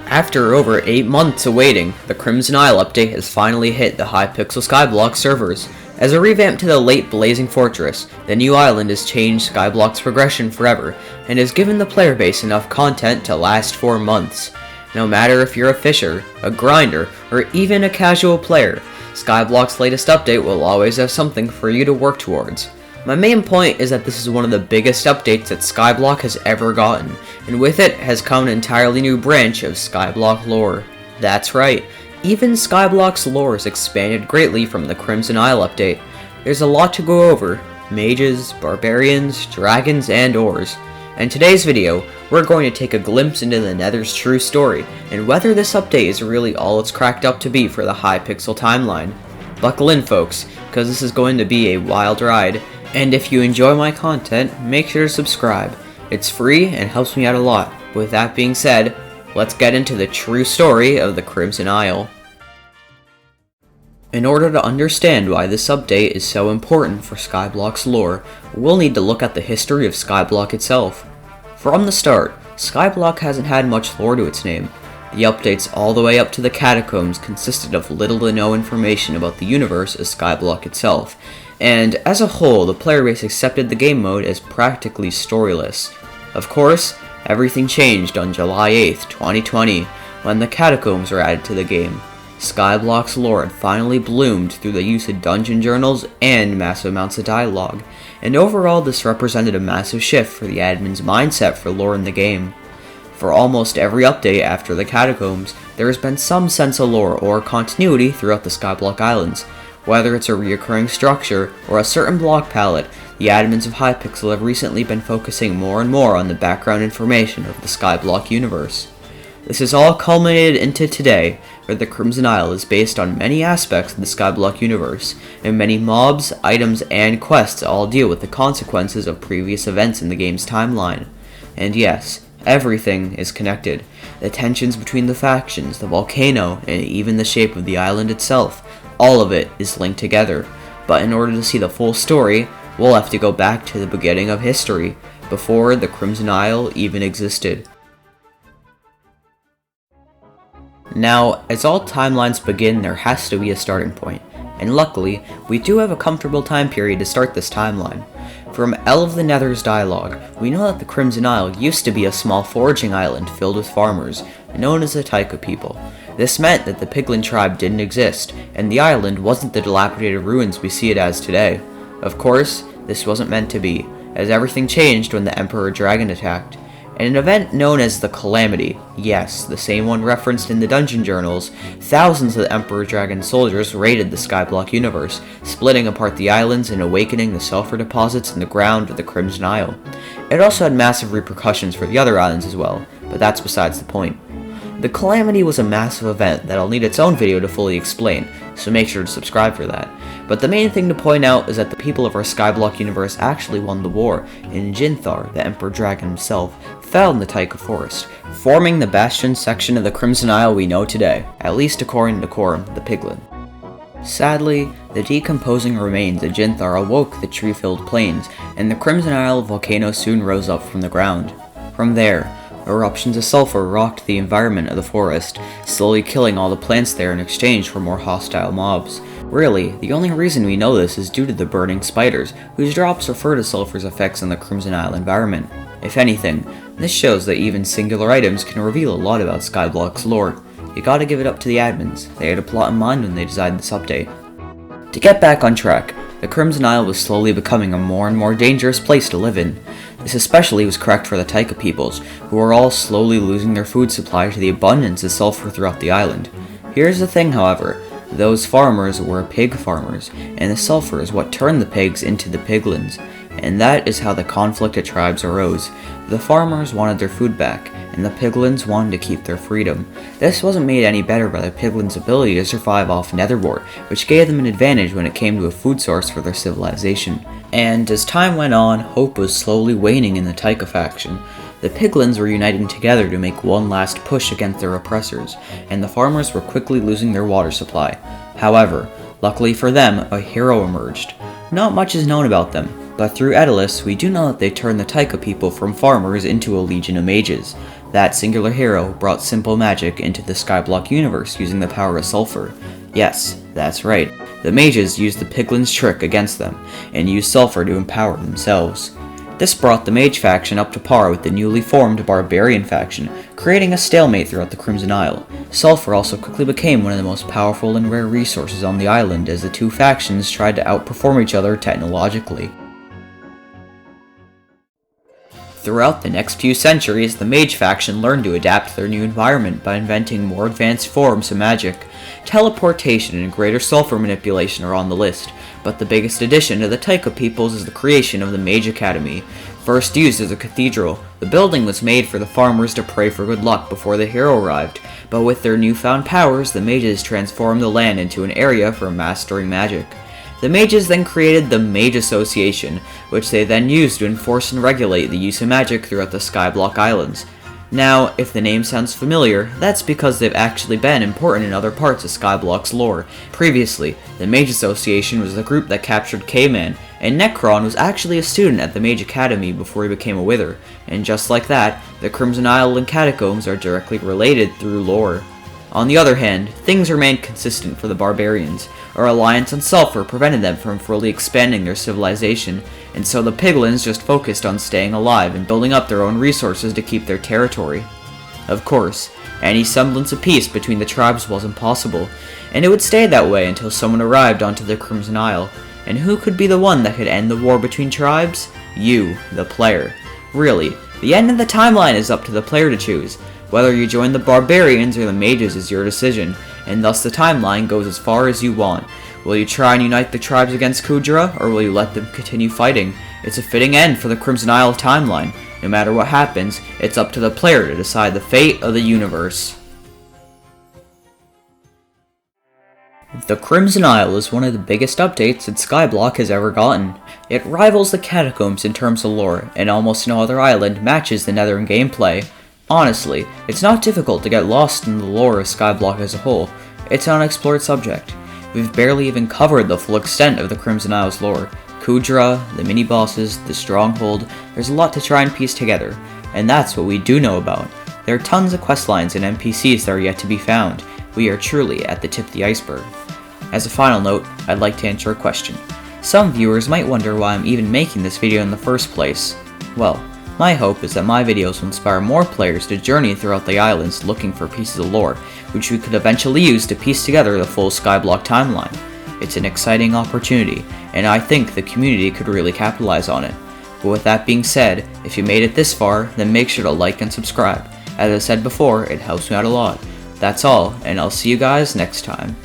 After over 8 months of waiting, the Crimson Isle update has finally hit the Hypixel Skyblock servers. As a revamp to the late Blazing Fortress, the new island has changed Skyblock's progression forever, and has given the player base enough content to last 4 months. No matter if you're a fisher, a grinder, or even a casual player, Skyblock's latest update will always have something for you to work towards. My main point is that this is one of the biggest updates that Skyblock has ever gotten, and with it has come an entirely new branch of Skyblock lore. That's right, even Skyblock's lore has expanded greatly from the Crimson Isle update. There's a lot to go over: mages, barbarians, dragons, and ores. In today's video, we're going to take a glimpse into the Nether's true story, and whether this update is really all it's cracked up to be for the Hypixel timeline. Buckle in, folks, because this is going to be a wild ride. And if you enjoy my content, make sure to subscribe. It's free and helps me out a lot. With that being said, let's get into the true story of the Crimson Isle. In order to understand why this update is so important for Skyblock's lore, we'll need to look at the history of Skyblock itself. From the start, Skyblock hasn't had much lore to its name. The updates all the way up to the Catacombs consisted of little to no information about the universe as Skyblock itself, and as a whole, the player base accepted the game mode as practically storyless. Of course, everything changed on July 8th, 2020, when the Catacombs were added to the game. Skyblock's lore had finally bloomed through the use of dungeon journals and massive amounts of dialogue, and overall this represented a massive shift for the admin's mindset for lore in the game. For almost every update after the Catacombs, there has been some sense of lore or continuity throughout the Skyblock Islands. Whether it's a recurring structure or a certain block palette, the admins of Hypixel have recently been focusing more and more on the background information of the Skyblock universe. This is all culminated into today, where the Crimson Isle is based on many aspects of the Skyblock universe, and many mobs, items, and quests all deal with the consequences of previous events in the game's timeline. And yes, everything is connected. The tensions between the factions, the volcano, and even the shape of the island itself. All of it is linked together, but in order to see the full story, we'll have to go back to the beginning of history, before the Crimson Isle even existed. Now, as all timelines begin, there has to be a starting point, and luckily, we do have a comfortable time period to start this timeline. From El of the Nether's dialogue, we know that the Crimson Isle used to be a small foraging island filled with farmers, known as the Taika people. This meant that the Piglin tribe didn't exist, and the island wasn't the dilapidated ruins we see it as today. Of course, this wasn't meant to be, as everything changed when the Emperor Dragon attacked. In an event known as the Calamity, yes, the same one referenced in the dungeon journals, thousands of the Emperor Dragon soldiers raided the Skyblock universe, splitting apart the islands and awakening the sulfur deposits in the ground of the Crimson Isle. It also had massive repercussions for the other islands as well, but that's besides the point. The Calamity was a massive event that'll need its own video to fully explain, so make sure to subscribe for that. But the main thing to point out is that the people of our Skyblock universe actually won the war, and Jinthar, the Emperor Dragon himself, fell in the Taika Forest, forming the bastion section of the Crimson Isle we know today, at least according to Corum, the Piglin. Sadly, the decomposing remains of Jinthar awoke the tree-filled plains, and the Crimson Isle volcano soon rose up from the ground. From there, eruptions of sulfur rocked the environment of the forest, slowly killing all the plants there in exchange for more hostile mobs. Really, the only reason we know this is due to the burning spiders, whose drops refer to sulfur's effects on the Crimson Isle environment. If anything, this shows that even singular items can reveal a lot about Skyblock's lore. You gotta give it up to the admins, they had a plot in mind when they designed this update. To get back on track, the Crimson Isle was slowly becoming a more and more dangerous place to live in. This especially was correct for the Taika peoples, who were all slowly losing their food supply to the abundance of sulfur throughout the island. Here's the thing, however, those farmers were pig farmers, and the sulfur is what turned the pigs into the piglins, and that is how the conflict of tribes arose. The farmers wanted their food back, and the piglins wanted to keep their freedom. This wasn't made any better by the piglins' ability to survive off Netherwart, which gave them an advantage when it came to a food source for their civilization. And as time went on, hope was slowly waning in the Taika faction. The piglins were uniting together to make one last push against their oppressors, and the farmers were quickly losing their water supply. However, luckily for them, a hero emerged. Not much is known about them, but through Edalus, we do know that they turned the Taika people from farmers into a legion of mages. That singular hero brought simple magic into the Skyblock universe using the power of sulfur. Yes, that's right. The mages used the piglins' trick against them, and used sulfur to empower themselves. This brought the mage faction up to par with the newly formed barbarian faction, creating a stalemate throughout the Crimson Isle. Sulfur also quickly became one of the most powerful and rare resources on the island as the two factions tried to outperform each other technologically. Throughout the next few centuries, the mage faction learned to adapt to their new environment by inventing more advanced forms of magic. Teleportation and greater sulfur manipulation are on the list, but the biggest addition to the Taika peoples is the creation of the Mage Academy. First used as a cathedral, the building was made for the farmers to pray for good luck before the hero arrived, but with their newfound powers, the mages transformed the land into an area for mastering magic. The mages then created the Mage Association, which they then used to enforce and regulate the use of magic throughout the Skyblock Islands. Now, if the name sounds familiar, that's because they've actually been important in other parts of Skyblock's lore. Previously, the Mage Association was the group that captured K-Man, and Necron was actually a student at the Mage Academy before he became a Wither, and just like that, the Crimson Isle and Catacombs are directly related through lore. On the other hand, things remained consistent for the barbarians. A reliance on sulfur prevented them from fully expanding their civilization, and so the piglins just focused on staying alive and building up their own resources to keep their territory. Of course, any semblance of peace between the tribes wasn't possible, and it would stay that way until someone arrived onto the Crimson Isle. And who could be the one that could end the war between tribes? You, the player. Really, the end of the timeline is up to the player to choose. Whether you join the barbarians or the mages is your decision, and thus the timeline goes as far as you want. Will you try and unite the tribes against Kudra, or will you let them continue fighting? It's a fitting end for the Crimson Isle timeline. No matter what happens, it's up to the player to decide the fate of the universe. The Crimson Isle is one of the biggest updates that Skyblock has ever gotten. It rivals the Catacombs in terms of lore, and almost no other island matches the Nether in gameplay. Honestly, it's not difficult to get lost in the lore of Skyblock as a whole. It's an unexplored subject. We've barely even covered the full extent of the Crimson Isle's lore. Kudra, the mini-bosses, the stronghold, there's a lot to try and piece together. And that's what we do know about. There are tons of questlines and NPCs that are yet to be found. We are truly at the tip of the iceberg. As a final note, I'd like to answer a question. Some viewers might wonder why I'm even making this video in the first place. Well, my hope is that my videos will inspire more players to journey throughout the islands looking for pieces of lore, which we could eventually use to piece together the full Skyblock timeline. It's an exciting opportunity, and I think the community could really capitalize on it. But with that being said, if you made it this far, then make sure to like and subscribe. As I said before, it helps me out a lot. That's all, and I'll see you guys next time.